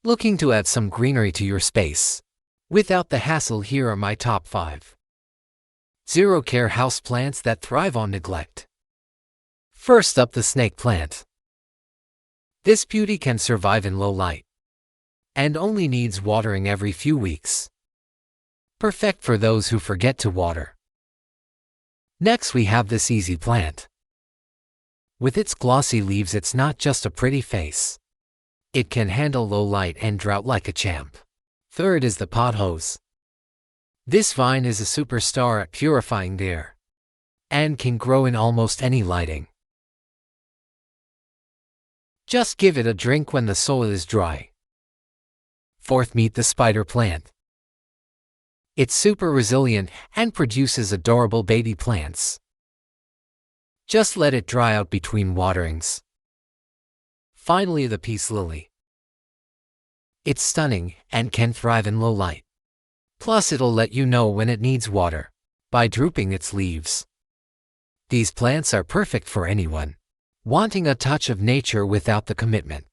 Looking to add some greenery to your space? Without the hassle, here are my top 5 zero-care houseplants that thrive on neglect. First up, the snake plant. This beauty can survive in low light and only needs watering every few weeks. Perfect for those who forget to water. Next, we have this easy plant. With its glossy leaves, it's not just a pretty face. It can handle low light and drought like a champ. Third is the pothose. This vine is a superstar at purifying the air and can grow in almost any lighting. Just give it a drink when the soil is dry. Fourth, meet the spider plant. It's super resilient and produces adorable baby plants. Just let it dry out between waterings. Finally, the peace lily. It's stunning and can thrive in low light. Plus, it'll let you know when it needs water by drooping its leaves. These plants are perfect for anyone wanting a touch of nature without the commitment.